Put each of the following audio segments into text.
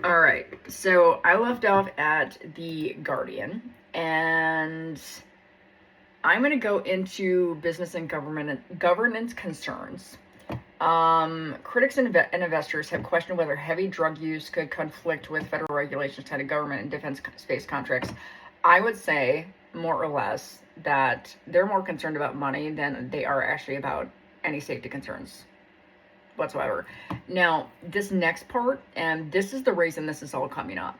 All right, so I left off at The Guardian, and I'm going to go into business and governance concerns. Critics and investors have questioned whether heavy drug use could conflict with federal regulations tied to government and defense space contracts. I would say, more or less, that they're more concerned about money than they are actually about any safety concerns whatsoever. Now, this next part, and this is the reason this is all coming up.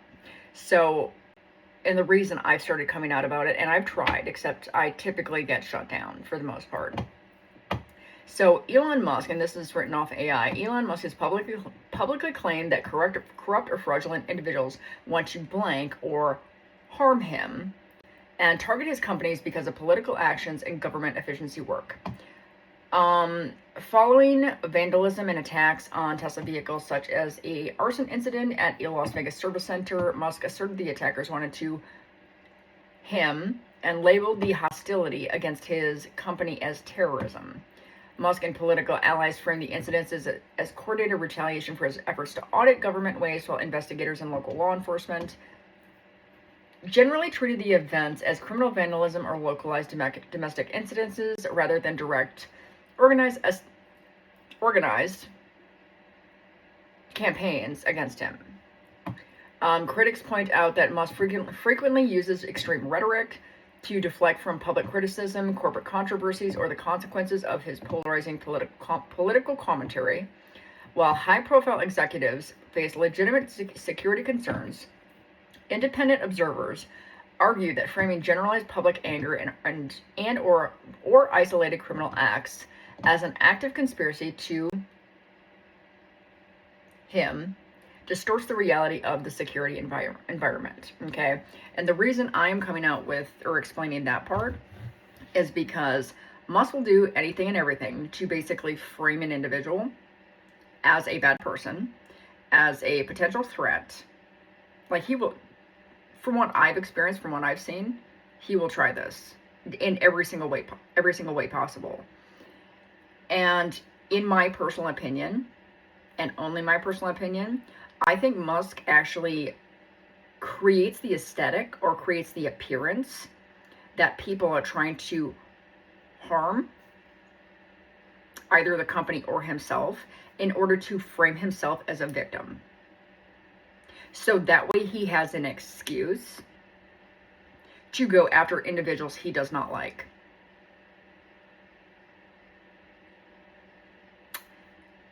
So, and the reason I've started coming out about it, and I've tried, except I typically get shut down for the most part. So Elon Musk, and this is written off AI, Elon Musk has publicly claimed that corrupt or fraudulent individuals want to blank or harm him and target his companies because of political actions and government efficiency work. Following vandalism and attacks on Tesla vehicles, such as a arson incident at a Las Vegas service center, Musk asserted the attackers wanted to him and labeled the hostility against his company as terrorism. Musk and political allies framed the incidents as coordinated retaliation for his efforts to audit government waste, while investigators and local law enforcement generally treated the events as criminal vandalism or localized domestic incidences rather than direct organized campaigns against him. Critics point out that Musk frequently uses extreme rhetoric to deflect from public criticism, corporate controversies, or the consequences of his polarizing political commentary, while high-profile executives face legitimate security concerns. Independent observers argue that framing generalized public anger and or isolated criminal acts as an active conspiracy to him distorts the reality of the security environment, okay? And the reason I'm coming out with or explaining that part is because Musk will do anything and everything to basically frame an individual as a bad person, as a potential threat. Like, he will, from what I've experienced, from what I've seen, he will try this in every single way possible. And in my personal opinion, and only my personal opinion, I think Musk actually creates the aesthetic or creates the appearance that people are trying to harm either the company or himself in order to frame himself as a victim. So that way he has an excuse to go after individuals he does not like.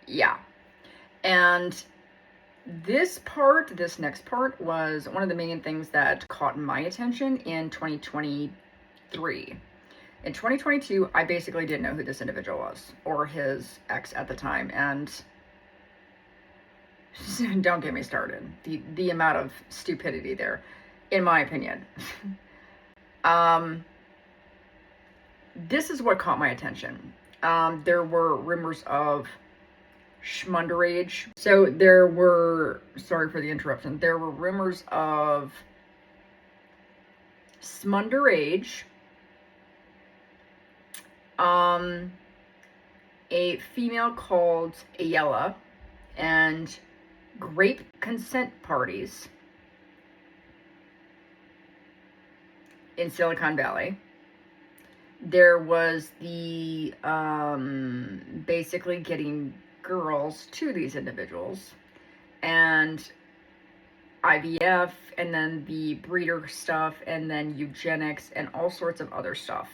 Yeah. And this next part was one of the main things that caught my attention in 2023. In 2022, I basically didn't know who this individual was, or his ex at the time, and don't get me started. The amount of stupidity there, in my opinion. This is what caught my attention. There were rumors of schmunderage. So there were, sorry for the interruption, there were rumors of smunderage, a female called Ayala, and grape consent parties in Silicon Valley. There was the basically getting girls to these individuals, and IVF, and then the breeder stuff, and then eugenics, and all sorts of other stuff.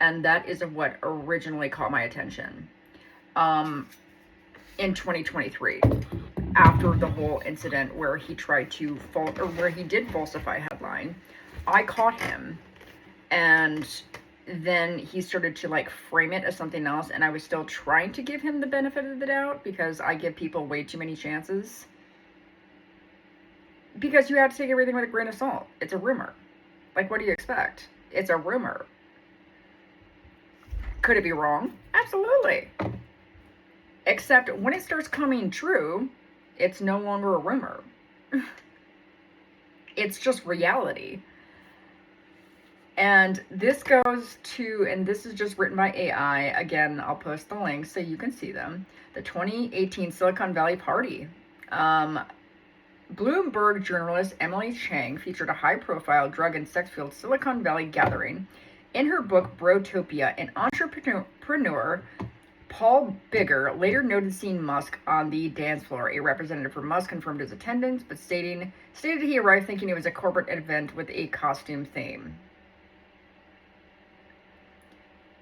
And that is what originally caught my attention in 2023, after the whole incident where he tried to where he did falsify a headline. I caught him, and then he started to like frame it as something else, and I was still trying to give him the benefit of the doubt because I give people way too many chances. Because you have to take everything with a grain of salt. It's a rumor. Like, what do you expect? It's a rumor. Could it be wrong? Absolutely. Except when it starts coming true, it's no longer a rumor. It's just reality. And this goes to, and this is just written by AI. Again, I'll post the links so you can see them. The 2018 Silicon Valley party. Bloomberg journalist Emily Chang featured a high-profile drug and sex-fueled Silicon Valley gathering. In her book Brotopia, an entrepreneur, Paul Bigger, later noted seeing Musk on the dance floor. A representative for Musk confirmed his attendance, but stated he arrived thinking it was a corporate event with a costume theme.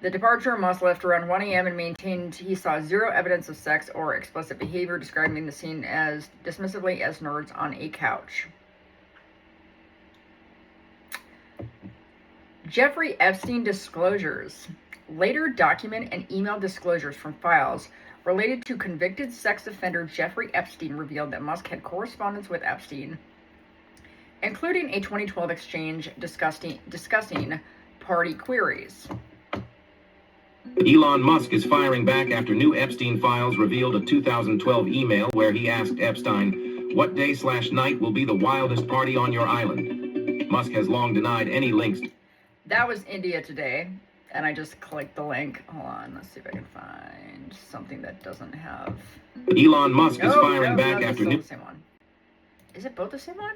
The departure of Musk left around 1 a.m. and maintained he saw zero evidence of sex or explicit behavior, describing the scene as dismissively as nerds on a couch. Jeffrey Epstein disclosures. Later document and email disclosures from files related to convicted sex offender Jeffrey Epstein revealed that Musk had correspondence with Epstein, including a 2012 exchange discussing party queries. Elon Musk is firing back after new Epstein files revealed a 2012 email where he asked Epstein, "What day/night will be the wildest party on your island?" Musk has long denied any links. That was India Today, and I just clicked the link. Hold on, let's see if I can find something that doesn't have... Elon Musk is firing back after new... the same one. Is it both the same one?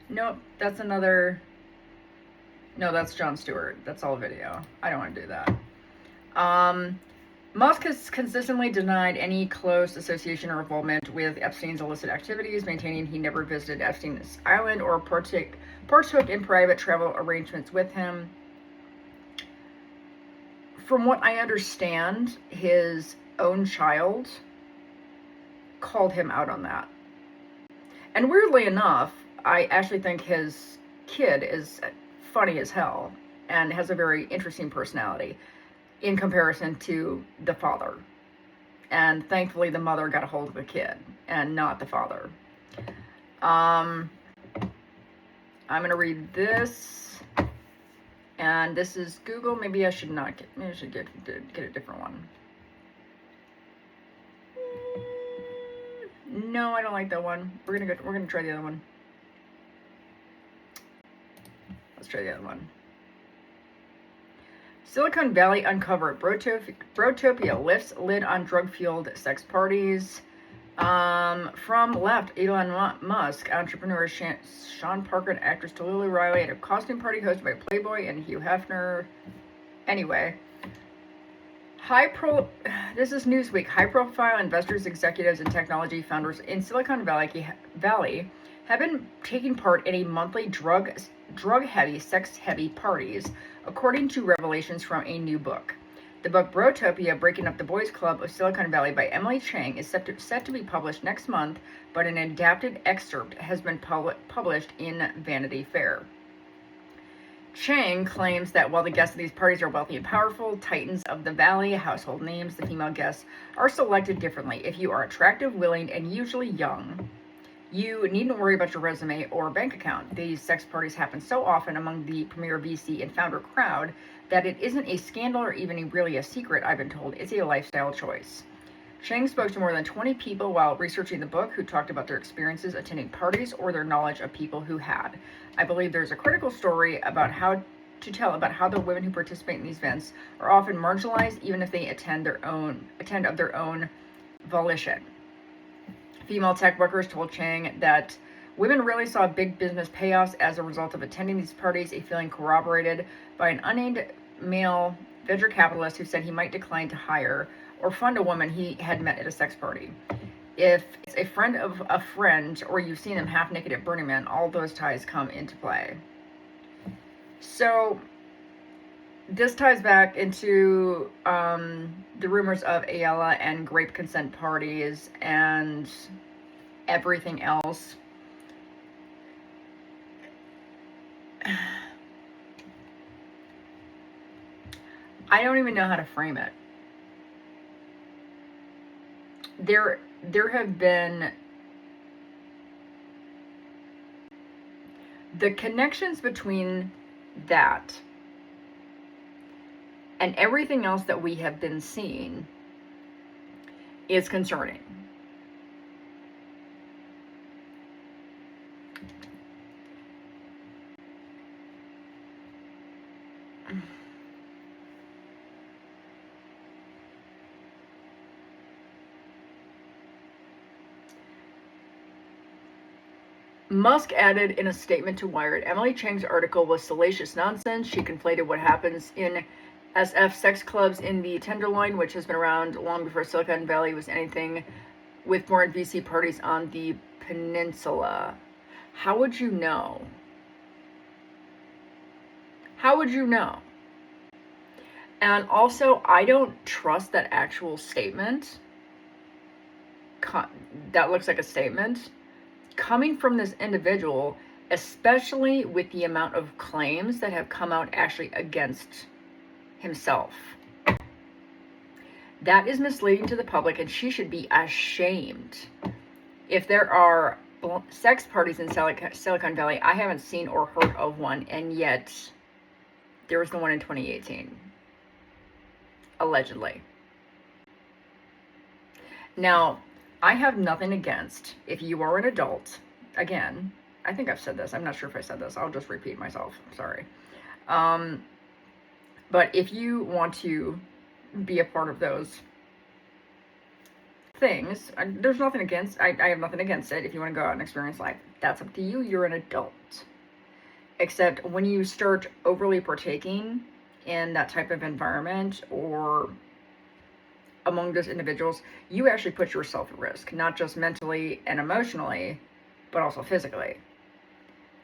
Nope, that's another... No, that's Jon Stewart. That's all video. I don't want to do that. Musk has consistently denied any close association or involvement with Epstein's illicit activities, maintaining he never visited Epstein's island or partook in private travel arrangements with him. From what I understand, his own child called him out on that. And weirdly enough, I actually think his kid is funny as hell and has a very interesting personality in comparison to the father. And thankfully the mother got a hold of the kid and not the father. I'm gonna read this, and this is Google. Maybe I should not get, maybe I should get a different one. No, I don't like that one. We're gonna try the other one. Let's try the other one. Silicon Valley uncovered. Brotopia lifts lid on drug-fueled sex parties. From left, Elon Musk, entrepreneur Sean Parker, and actress Tallulah Riley at a costume party hosted by Playboy and Hugh Hefner. Anyway, this is Newsweek. High-profile investors, executives, and technology founders in Silicon Valley have been taking part in a monthly drug-heavy, sex-heavy parties, according to revelations from a new book. The book Brotopia, Breaking Up the Boys Club of Silicon Valley by Emily Chang is set to be published next month, but an adapted excerpt has been published in Vanity Fair. Chang claims that while the guests of these parties are wealthy and powerful, titans of the valley, household names, the female guests are selected differently. If you are attractive, willing, and usually young, you needn't worry about your resume or bank account. These sex parties happen so often among the premier VC and founder crowd that it isn't a scandal or even really a secret, I've been told. It's a lifestyle choice. Chang spoke to more than 20 people while researching the book who talked about their experiences attending parties or their knowledge of people who had. I believe there's a critical story about how the women who participate in these events are often marginalized even if they attend of their own volition. Female tech workers told Chang that women really saw big business payoffs as a result of attending these parties, a feeling corroborated by an unnamed male venture capitalist who said he might decline to hire or fund a woman he had met at a sex party. If it's a friend of a friend or you've seen them half naked at Burning Man, all those ties come into play. So this ties back into the rumors of Ayala and grape consent parties and everything else. I don't even know how to frame it. There have been the connections between that and everything else that we have been seeing is concerning. Musk added in a statement to Wired, Emily Chang's article was salacious nonsense. She conflated what happens in SF sex clubs in the Tenderloin, which has been around long before Silicon Valley was anything, with more VC parties on the peninsula. How would you know? How would you know? And also, I don't trust that actual statement. That looks like a statement coming from this individual, especially with the amount of claims that have come out actually against himself. That is misleading to the public, and she should be ashamed. If there are sex parties in Silicon Valley, I haven't seen or heard of one, and yet there was the one in 2018. Allegedly. Now, I have nothing against, if you are an adult, again, I think I've said this, I'm not sure if I said this, I'll just repeat myself, sorry. But if you want to be a part of those things, there's nothing against, I have nothing against it. If you want to go out and experience life, that's up to you, you're an adult. Except when you start overly partaking in that type of environment or among those individuals, you actually put yourself at risk, not just mentally and emotionally, but also physically.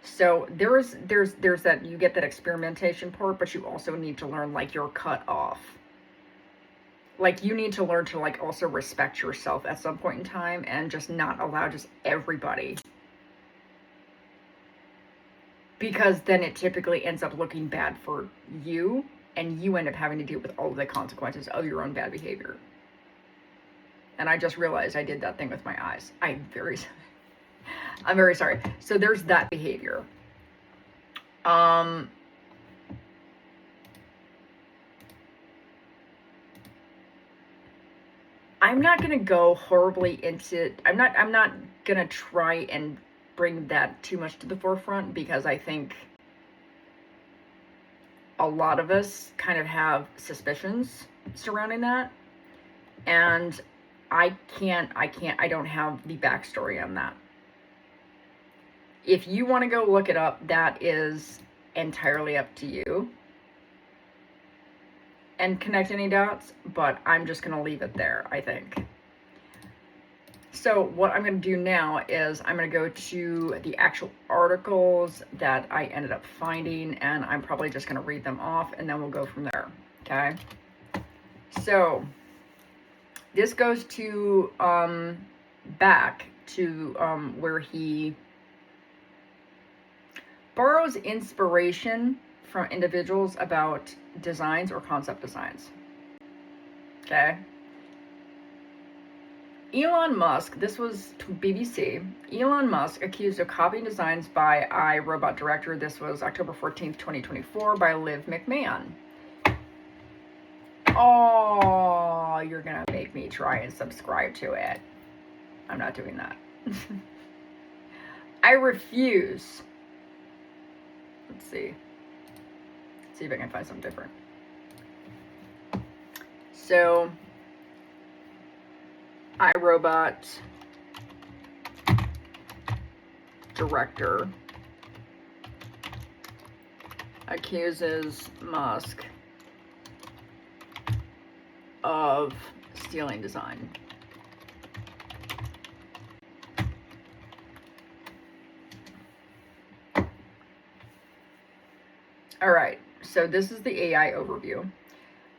So there's that, you get that experimentation part, but you also need to learn, like, you're cut off. Like, you need to learn to, like, also respect yourself at some point in time and just not allow just everybody. Because then it typically ends up looking bad for you, and you end up having to deal with all of the consequences of your own bad behavior. And I just realized I did that thing with my eyes. I'm very sorry. So there's that behavior. I'm not going to go horribly into, I'm not going to try and bring that too much to the forefront, because I think a lot of us kind of have suspicions surrounding that. And I don't have the backstory on that. If you want to go look it up, that is entirely up to you. And connect any dots, but I'm just going to leave it there, I think. So what I'm going to do now is I'm going to go to the actual articles that I ended up finding, and I'm probably just going to read them off, and then we'll go from there, okay? So this goes to back to where he borrows inspiration from individuals about designs or concept designs. Okay. Elon Musk, this was BBC. Elon Musk accused of copying designs by iRobot director. This was October 14th, 2024 by Liv McMahon. Oh, you're gonna make me try and subscribe to it. I'm not doing that. I refuse. Let's see. Let's see if I can find something different. So, iRobot director accuses Musk of stealing design. All right, so this is the AI overview.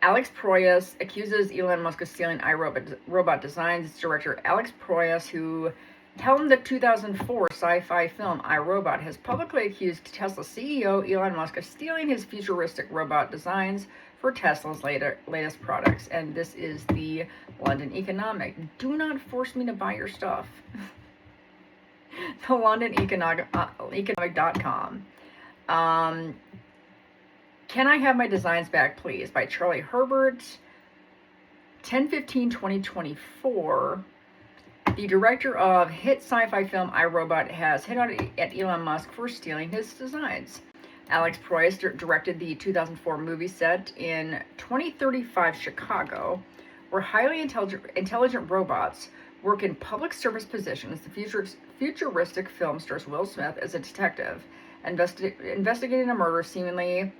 Alex Proyas accuses Elon Musk of stealing iRobot designs. Its director Alex Proyas, who helmed the 2004 sci-fi film iRobot, has publicly accused Tesla CEO Elon Musk of stealing his futuristic robot designs for Tesla's latest products. And this is the London Economic. Do not force me to buy your stuff. The London Economic.com. Can I Have My Designs Back, Please? By Charlie Herbert. 10/15/2024. The director of hit sci-fi film iRobot has hit out at Elon Musk for stealing his designs. Alex Proyas directed the 2004 movie set in 2035 Chicago, where highly intelligent robots work in public service positions. The futuristic film stars Will Smith as a detective investigating a murder seemingly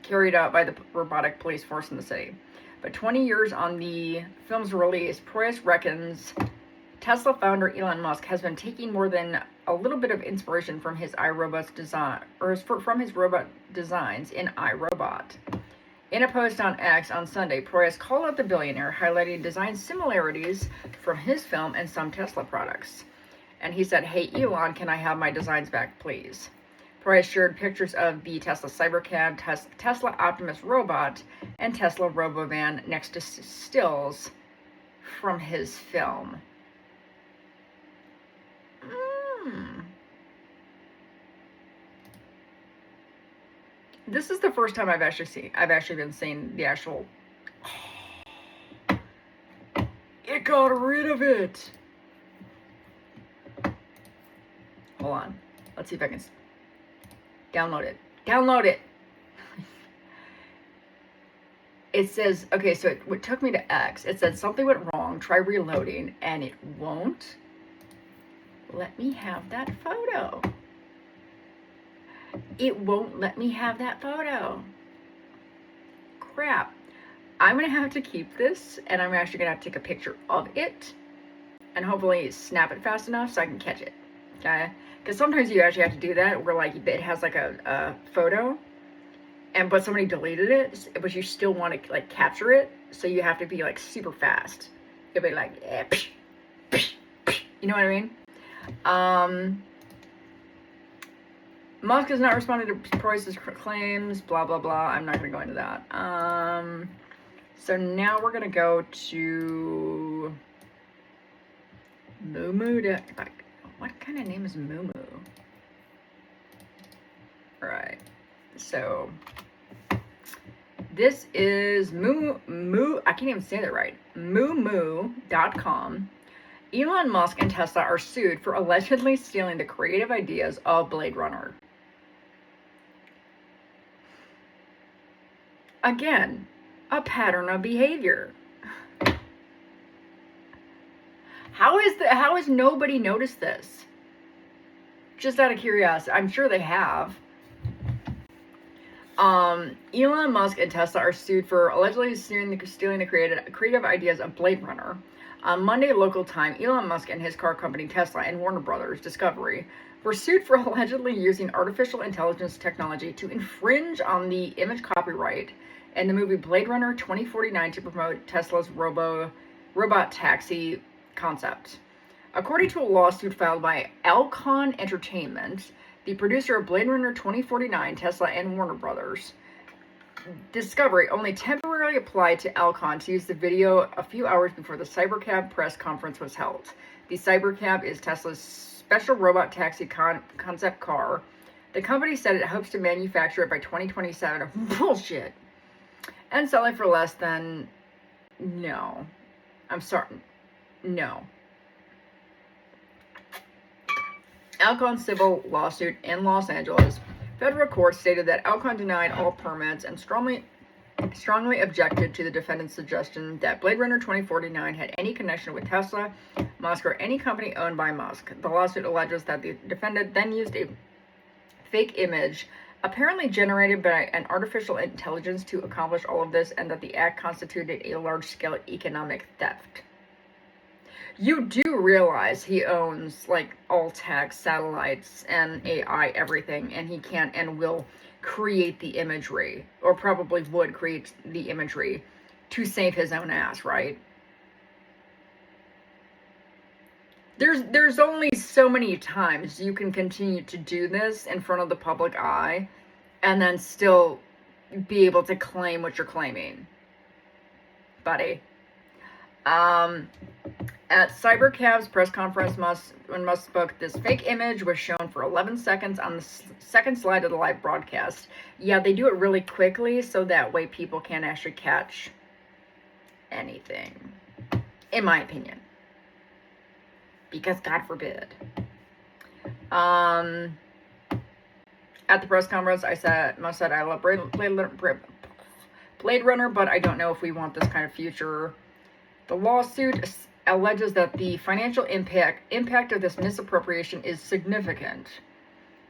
carried out by the robotic police force in the city. But 20 years on the film's release, Proyas reckons Tesla founder Elon Musk has been taking more than a little bit of inspiration from his iRobot's design, or from his robot designs in iRobot. In a post on X on Sunday, Proyas called out the billionaire, highlighting design similarities from his film and some Tesla products. And he said, "Hey Elon, can I have my designs back, please?" Proyas shared pictures of the Tesla Cybercab, Tesla Optimus robot, and Tesla Robovan next to stills from his film. This is the first time I've actually been seeing the actual. It got rid of it. Hold on. Let's see if I can download it. Download it. It says, okay, so it took me to X. It said something went wrong. Try reloading, and it won't let me have that photo. It won't let me have that photo. Crap. I'm going to have to keep this, and I'm actually going to have to take a picture of it, and hopefully snap it fast enough so I can catch it. Okay? Because sometimes you actually have to do that, where like it has like a photo, but somebody deleted it, but you still want to like capture it, so you have to be like super fast. You'll be like, you know what I mean? Musk has not responded to Proyas' claims, blah, blah, blah. I'm not going to go into that. So now we're going to go to Moo. What kind of name is Moo? All right. So this is Moo. I can't even say that right. Moo.com. Elon Musk and Tesla are sued for allegedly stealing the creative ideas of Blade Runner. Again, a pattern of behavior. How has nobody noticed this? Just out of curiosity, I'm sure they have. Elon Musk and Tesla are sued for allegedly stealing the creative ideas of Blade Runner. On Monday local time, Elon Musk and his car company Tesla and Warner Brothers Discovery were sued for allegedly using artificial intelligence technology to infringe on the image copyright in the movie Blade Runner 2049 to promote Tesla's robot taxi concept. According to a lawsuit filed by Alcon Entertainment, the producer of Blade Runner 2049, Tesla and Warner Brothers Discovery only temporarily applied to Alcon to use the video a few hours before the Cybercab press conference was held. The Cybercab is Tesla's special robot taxi concept car. The company said it hopes to manufacture it by 2027. Bullshit. And sell it for less than... No. I'm sorry. No. Alcon's civil lawsuit in Los Angeles federal court stated that Alcon denied all permits and strongly objected to the defendant's suggestion that Blade Runner 2049 had any connection with Tesla, Musk, or any company owned by Musk. The lawsuit alleges that the defendant then used a fake image apparently generated by an artificial intelligence to accomplish all of this, and that the act constituted a large-scale economic theft. You do realize he owns like all tech, satellites, and AI, everything, and he can and will create the imagery, or probably would create the imagery to save his own ass, right? There's only so many times you can continue to do this in front of the public eye and then still be able to claim what you're claiming, buddy. At Cybercab's press conference, when Musk spoke, this fake image was shown for 11 seconds on the second slide of the live broadcast. Yeah, they do it really quickly so that way people can't actually catch anything, in my opinion. Because God forbid. At the press conference, Musk said, "I love Blade Blade Runner, but I don't know if we want this kind of future. The lawsuit alleges that the financial impact of this misappropriation is significant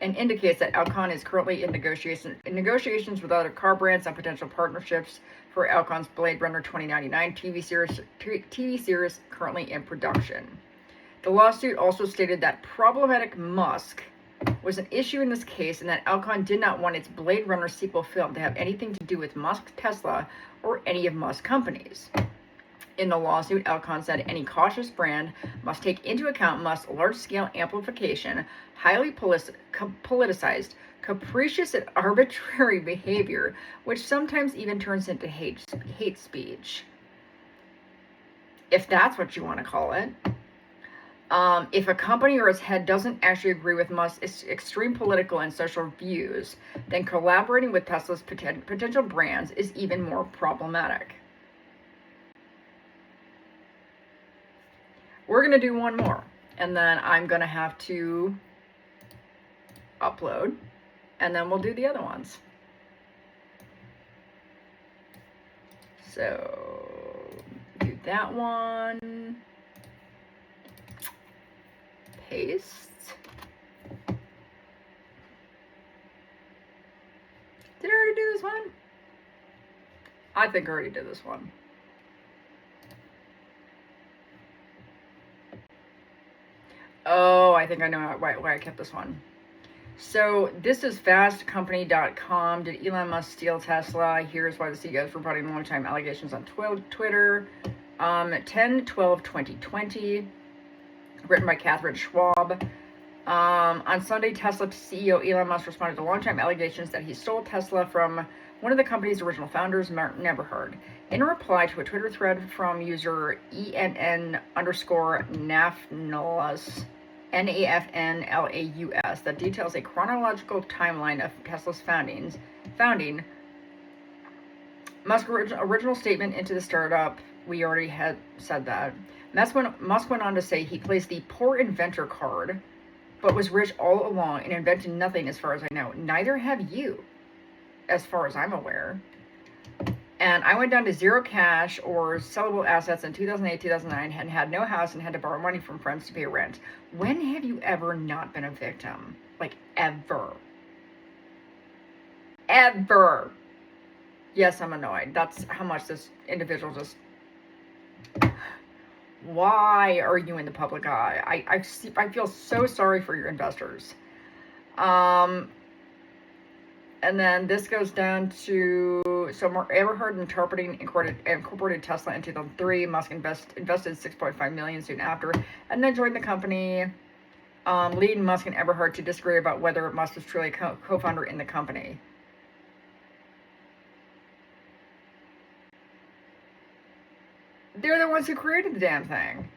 and indicates that Alcon is currently in negotiations with other car brands on potential partnerships for Alcon's Blade Runner 2099 TV series currently in production. The lawsuit also stated that problematic Musk was an issue in this case and that Alcon did not want its Blade Runner sequel film to have anything to do with Musk, Tesla, or any of Musk's companies. In the lawsuit, Alcon said any cautious brand must take into account Musk's large-scale amplification, highly politicized, capricious and arbitrary behavior, which sometimes even turns into hate speech. If that's what you want to call it. If a company or its head doesn't actually agree with Musk's extreme political and social views, then collaborating with Tesla's potential brands is even more problematic. We're going to do one more, and then I'm going to have to upload, and then we'll do the other ones. So, do that one. Paste. Did I already do this one? I think I already did this one. Oh, I think I know why I kept this one. So this is fastcompany.com. Did Elon Musk steal Tesla? Here's why the CEO is reporting long-time allegations on Twitter. 10/12/2020. Written by Catherine Schwab. On Sunday, Tesla CEO Elon Musk responded to long-time allegations that he stole Tesla from one of the company's original founders, Martin Eberhard. In a reply to a Twitter thread from user ENN_Nafnlaus, Nafnlaus, that details a chronological timeline of Tesla's founding, Musk's original statement into the startup, we already had said that. Musk went on to say he plays the poor inventor card, but was rich all along and invented nothing as far as I know. Neither have you, as far as I'm aware. And I went down to zero cash or sellable assets in 2008, 2009, and had no house and had to borrow money from friends to pay rent. When have you ever not been a victim? Like, ever. Ever. Yes, I'm annoyed. That's how much this individual just... Why are you in the public eye? I feel so sorry for your investors. And then this goes down to, so Mark Eberhard incorporated Tesla in 2003. Musk invested $6.5 million soon after, and then joined the company, leading Musk and Eberhard to disagree about whether Musk was truly a co-founder in the company. They're the ones who created the damn thing.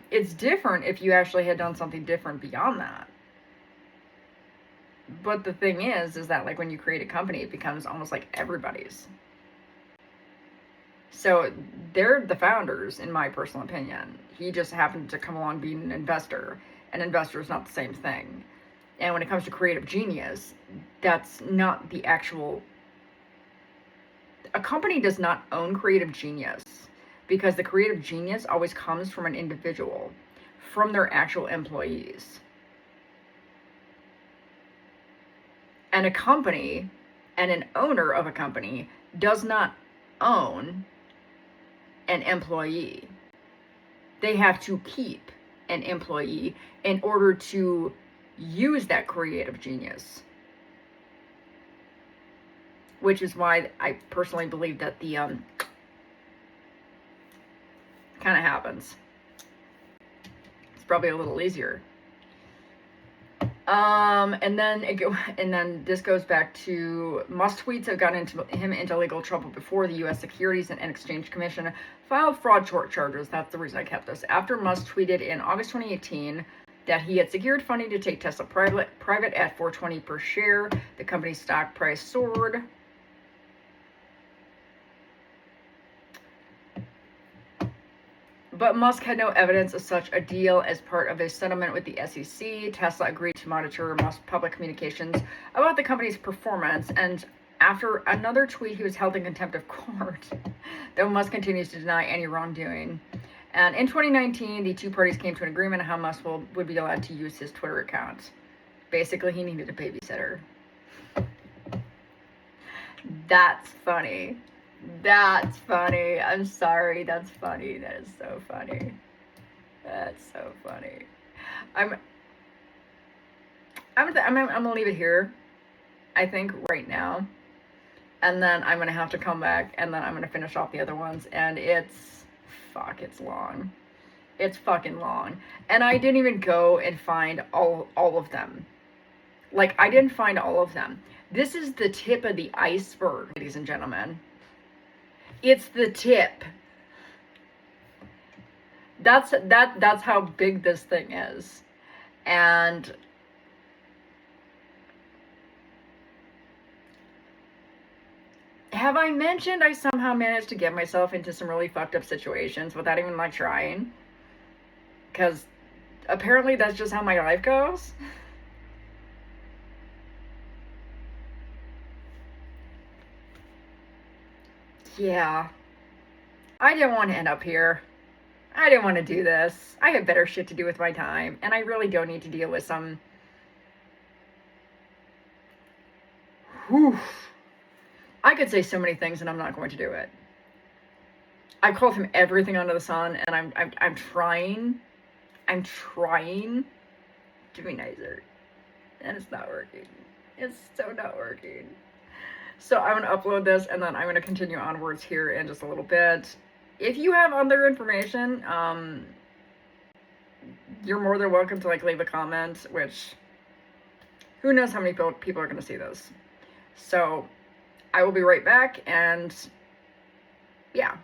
It's different if you actually had done something different beyond that. But the thing is that like when you create a company, it becomes almost like everybody's. So they're the founders, in my personal opinion. He just happened to come along being an investor. An investor is not the same thing. And when it comes to creative genius, that's not the actual... A company does not own creative genius, because the creative genius always comes from an individual, from their actual employees. And a company and an owner of a company does not own an employee. They have to keep an employee in order to use that creative genius. Which is why I personally believe that the kind of happens. It's probably a little easier. And then this goes back to Musk tweets have gotten him into legal trouble before. The U.S. Securities and Exchange Commission filed fraud charges. That's the reason I kept this. After Musk tweeted in August 2018 that he had secured funding to take Tesla private at $4.20 per share, the company's stock price soared. But Musk had no evidence of such a deal. As part of a settlement with the SEC, Tesla agreed to monitor Musk's public communications about the company's performance, and After another tweet, he was held in contempt of court, though Musk continues to deny any wrongdoing. And in 2019, the two parties came to an agreement on how Musk would be allowed to use his Twitter account. Basically, he needed a babysitter. That's funny. That's funny. I'm sorry. That's funny. That is so funny. That's so funny. I'm gonna leave it here, I think, right now. And then I'm gonna have to come back and then I'm gonna finish off the other ones. And it's long. It's fucking long. And I didn't even go and find all of them. Like, I didn't find all of them. This is the tip of the iceberg, ladies and gentlemen. It's the tip. That's how big this thing is. And have I mentioned I somehow managed to get myself into some really fucked up situations without even like trying? Because apparently that's just how my life goes. Yeah. I didn't want to end up here. I didn't want to do this. I have better shit to do with my time, and I really don't need to deal with some... Whew. I could say so many things, and I'm not going to do it. I've called him everything under the sun, and I'm trying to be nicer, and it's not working. It's so not working. So I'm going to upload this, and then I'm going to continue onwards here in just a little bit. If you have other information, you're more than welcome to like leave a comment, which who knows how many people are going to see this. So I will be right back, and yeah.